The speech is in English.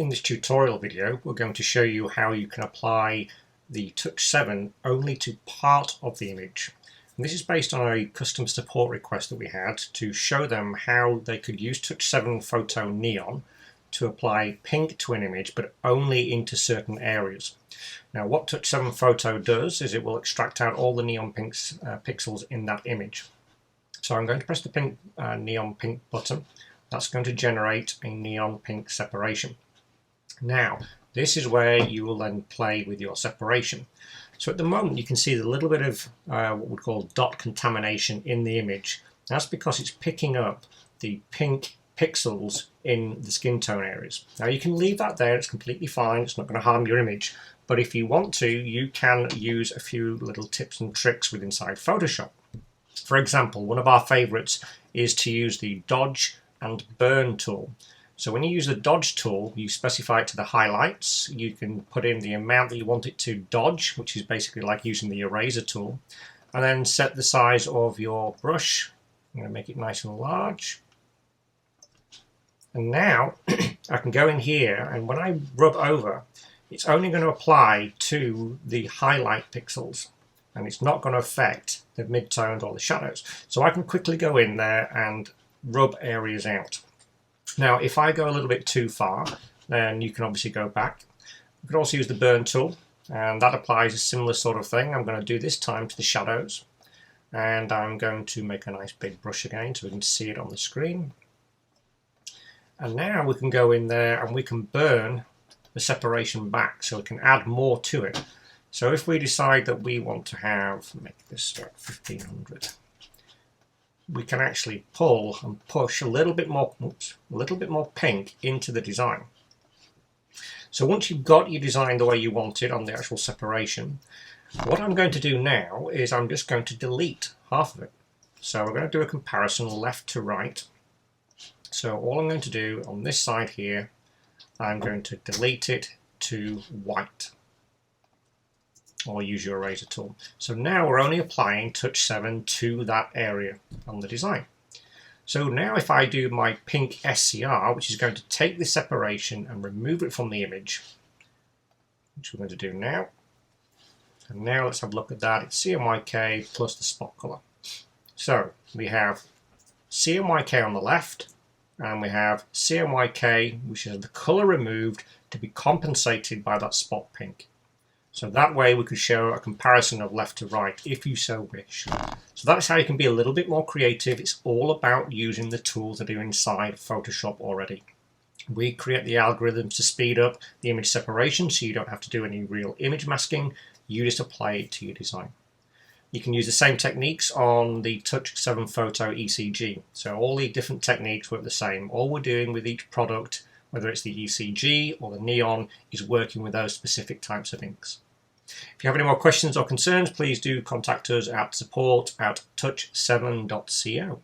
In this tutorial video, we're going to show you how you can apply the Touch7 only to part of the image. And this is based on a customer support request that we had to show them how they could use Touch7 Photo Neon to apply pink to an image, but only into certain areas. Now, what Touch7 Photo does is it will extract out all the neon pixels in that image. So I'm going to press the pink neon pink button. That's going to generate a neon pink separation. Now, this is where you will then play with your separation. So at the moment you can see the little bit of what we call dot contamination in the image. That's because it's picking up the pink pixels in the skin tone areas. Now you can leave that there, it's completely fine, it's not going to harm your image. But if you want to, you can use a few little tips and tricks with inside Photoshop. For example, one of our favorites is to use the dodge and burn tool. So when you use the dodge tool, you specify it to the highlights. You can put in the amount that you want it to dodge, which is basically like using the eraser tool, and then set the size of your brush. I'm going to make it nice and large. And now I can go in here, and when I rub over, it's only going to apply to the highlight pixels, and it's not going to affect the midtones or the shadows. So I can quickly go in there and rub areas out. Now, if I go a little bit too far, then you can obviously go back. You can also use the burn tool, and that applies a similar sort of thing. I'm going to do this time to the shadows, and I'm going to make a nice big brush again so we can see it on the screen. And now we can go in there and we can burn the separation back, so we can add more to it. So if we decide that we want to have, make this 1500, we can actually pull and push a little bit more pink into the design. So once you've got your design the way you want it on the actual separation, what I'm going to do now is I'm just going to delete half of it. So we're going to do a comparison left to right. So all I'm going to do on this side here, I'm going to delete it to white, or use your eraser tool. So now we're only applying Touch7 to that area on the design. So now if I do my pink SCR, which is going to take the separation and remove it from the image, which we're going to do now. And now let's have a look at that. It's CMYK plus the spot color. So we have CMYK on the left, and we have CMYK, which is the color removed to be compensated by that spot pink. So that way we could show a comparison of left to right if you so wish. So that's how you can be a little bit more creative. It's all about using the tools that are inside Photoshop already. We create the algorithms to speed up the image separation so you don't have to do any real image masking. You just apply it to your design. You can use the same techniques on the Touch7 Photo ECG. So all the different techniques work the same. All we're doing with each product, whether it's the ECG or the neon, is working with those specific types of inks. If you have any more questions or concerns, please do contact us at support@touch7.co.